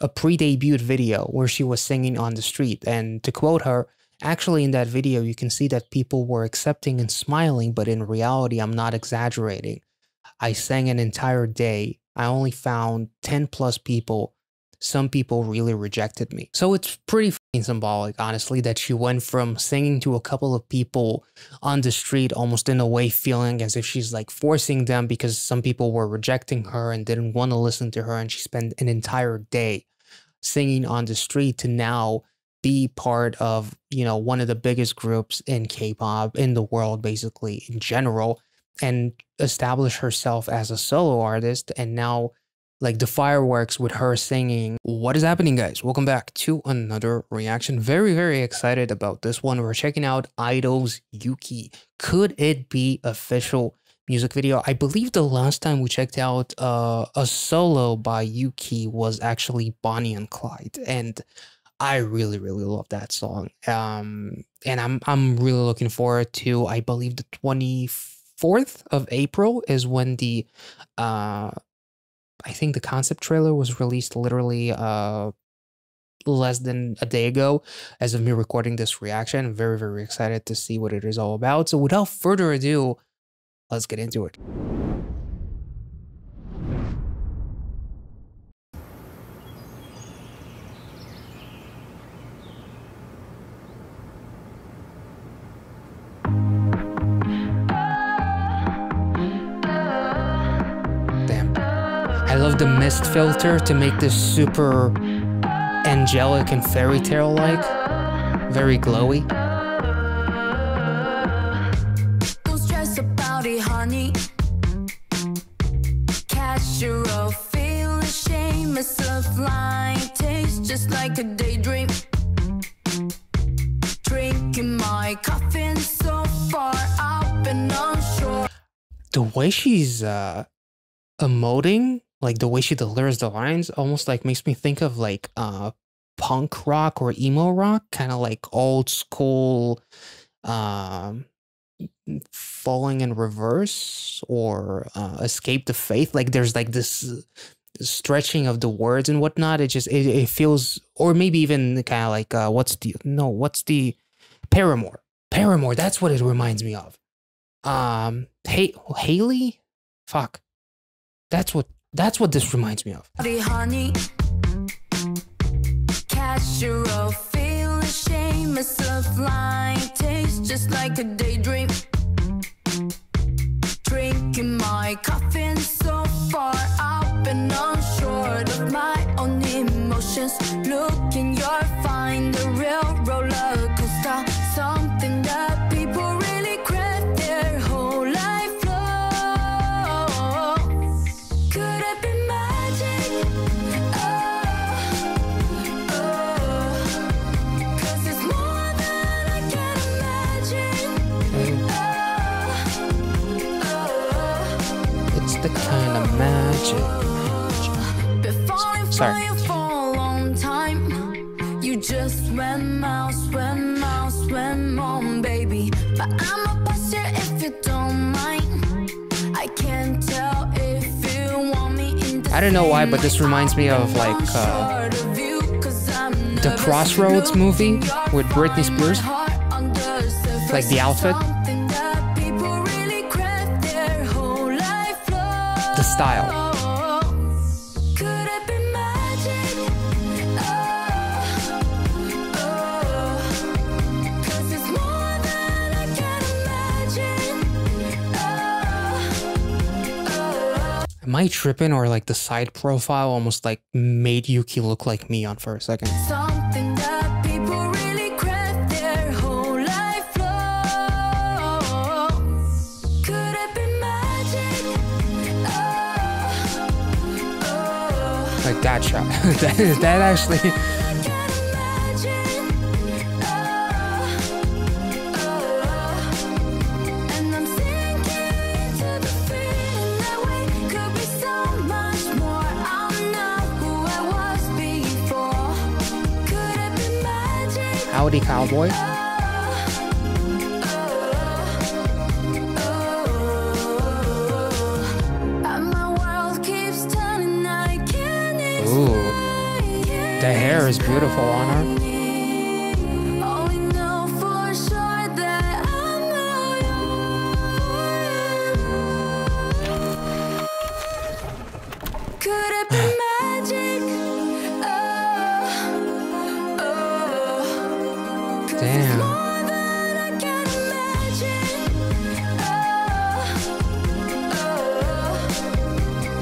a pre-debut video where she was singing on the street. And to quote her, actually in that video, you can see that people were accepting and smiling, but in reality, I'm not exaggerating. I sang an entire day. I only found 10 plus people. Some people really rejected me. So it's pretty fucking symbolic, honestly, that she went from singing to a couple of people on the street, almost in a way feeling as if she's like forcing them because some people were rejecting her and didn't want to listen to her. And she spent an entire day singing on the street to now be part of, you know, one of the biggest groups in K-pop in the world, basically in general, and establish herself as a solo artist. And now, like, the fireworks with her singing. What is happening, guys? Welcome back to another reaction. Very, very excited about this one. We're checking out IDOL's Yuki. Could it be official music video? I believe the last time we checked out a solo by Yuki was actually Bonnie and Clyde, and I really, really love that song. And I'm really looking forward to, I believe the 24th of April is when the I think the concept trailer was released literally less than a day ago as of me recording this reaction. I'm very, very excited to see what it is all about. So without further ado, let's get into it. I love the mist filter to make this super angelic and fairy tale like, very glowy. Don't stress about it, honey. Casual, feel ashamed, a flying taste just like a daydream. Drinking my coffee so far up and onshore. The way she's emoting, like the way she delivers the lines, almost like makes me think of like punk rock or emo rock, kind of like old school Falling in Reverse or Escape the Faith. Like there's like this stretching of the words and whatnot. It feels, or maybe even kind of like what's the Paramore. That's what it reminds me of. Haley, fuck. That's what this reminds me of. Honey, casual, feel ashamed, a flying taste just like a daydream. Drinking my coffee so far up and onshore of my own emotions. Look in your find the real roller coaster, something that people really crave their whole life long. Could it be magic? Cause it's more than I can imagine. It's the kind of magic. Sorry. For a long time, you just swim out on, baby. But I'm a bust here if you don't mind. I can't tell if you want me in the I don't know why, but this reminds me of like the Crossroads movie with Britney Spears. Like the outfit, the style. Am I tripping, or like the side profile almost like made Yuki look like me on for a second? Something that people really crave their whole life long. Could it be magic? Like that shot. that actually. Howdy, cowboy. And my world keeps turning, I can't Ooh. explain. The hair is beautiful on her. Only know for sure that I'm not yours. Could it be magic? Oh, oh. 'Cause it's Damn. more than I can imagine. Oh, oh.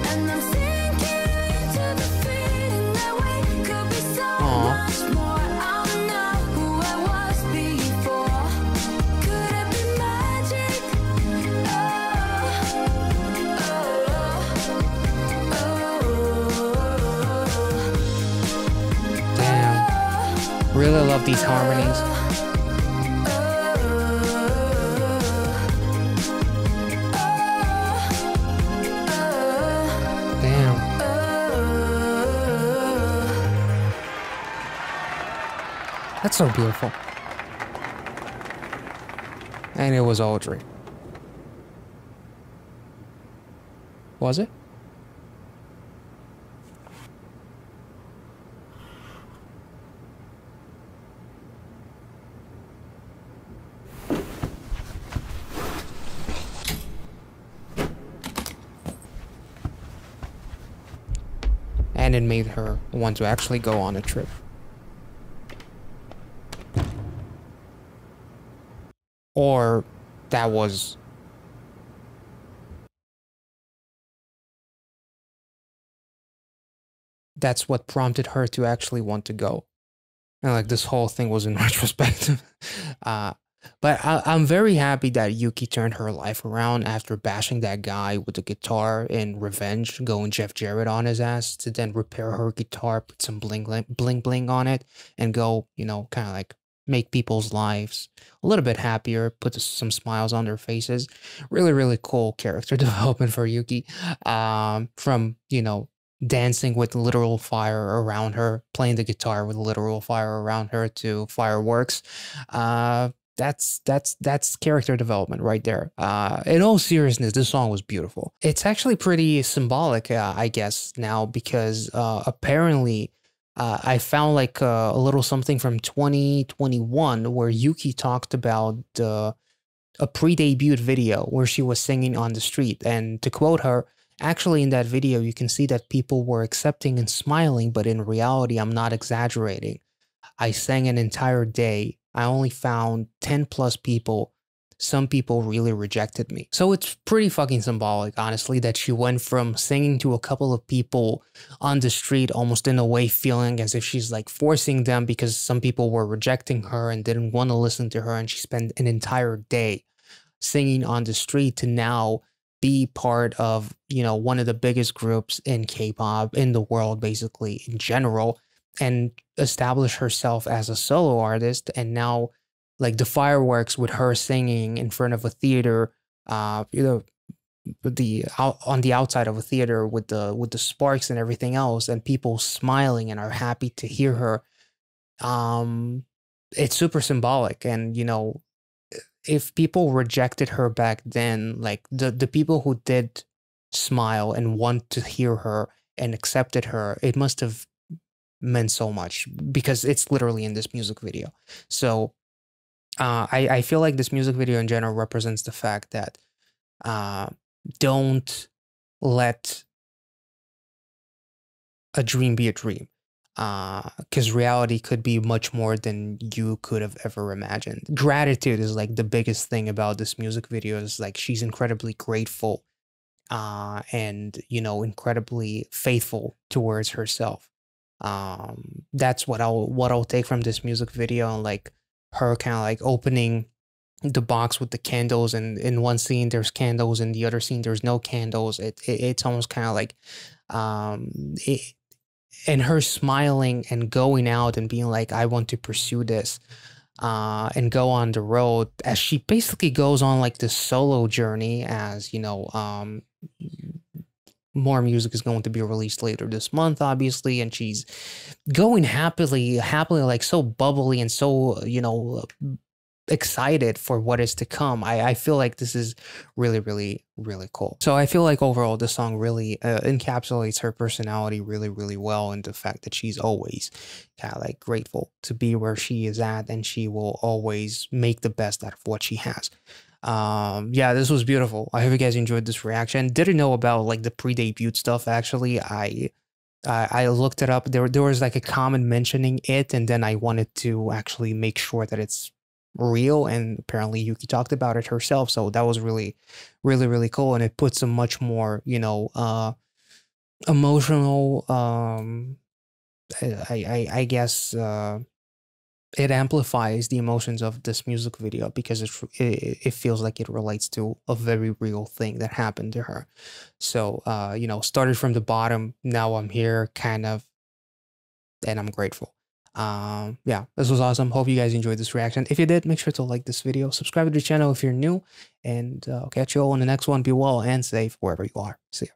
And I'm sinking into the feeling that we could be so much more. I'm not who I was before. Could it be magic? Oh, oh, Damn. Really love these harmonies. Damn. That's so beautiful. And it was all a dream. Was it? And it made her want to actually go on a trip. Or that's what prompted her to actually want to go. And like this whole thing was in retrospective. But I'm very happy that Yuki turned her life around after bashing that guy with the guitar in revenge, going Jeff Jarrett on his ass, to then repair her guitar, put some bling bling on it, and go, you know, kind of like make people's lives a little bit happier, put some smiles on their faces. Really, really cool character development for Yuki. From, you know, dancing with literal fire around her, playing the guitar with literal fire around her, to fireworks. That's character development right there. In all seriousness, this song was beautiful. It's actually pretty symbolic, I guess, now, because apparently I found like a little something from 2021 where Yuki talked about a pre-debut video where she was singing on the street. And to quote her, actually in that video, you can see that people were accepting and smiling, but in reality, I'm not exaggerating. I sang an entire day. I only found 10 plus people. Some people really rejected me. So it's pretty fucking symbolic, honestly, that she went from singing to a couple of people on the street, almost in a way feeling as if she's like forcing them because some people were rejecting her and didn't want to listen to her. And she spent an entire day singing on the street, to now be part of, you know, one of the biggest groups in K-pop in the world, basically in general, and establish herself as a solo artist. And now, like, the fireworks with her singing in front of a theater, you know, on the outside of a theater with the sparks and everything else, and people smiling and are happy to hear her. It's super symbolic. And, you know, if people rejected her back then, like the people who did smile and want to hear her and accepted her, it must have meant so much, because it's literally in this music video. So I feel like this music video in general represents the fact that don't let a dream be a dream, because reality could be much more than you could have ever imagined. Gratitude is like the biggest thing about this music video. Is like she's incredibly grateful and, you know, incredibly faithful towards herself. That's what I'll take from this music video. And like her kind of like opening the box with the candles, and in one scene there's candles, in the other scene there's no candles. It's almost kind of like and her smiling and going out and being like, I want to pursue this and go on the road, as she basically goes on like this solo journey. As you know, more music is going to be released later this month, obviously, and she's going happily, like so bubbly and so, you know, excited for what is to come. I feel like this is really, really, really cool. So I feel like overall the song really encapsulates her personality really, really well, and the fact that she's always kind of like grateful to be where she is at, and she will always make the best out of what she has. Yeah, this was beautiful. I hope you guys enjoyed this reaction. Didn't know about like the pre-debut stuff. Actually, I looked it up. There was like a comment mentioning it, and then I wanted to actually make sure that it's real, and apparently Yuki talked about it herself, so that was really, really, really cool, and it puts a much more, you know, emotional, I guess, it amplifies the emotions of this music video, because it feels like it relates to a very real thing that happened to her. So you know, started from the bottom, now I'm here, kind of, and I'm grateful. Yeah, this was awesome. Hope you guys enjoyed this reaction. If you did, make sure to like this video, subscribe to the channel if you're new, and I'll catch you all in the next one. Be well and safe wherever you are. See ya.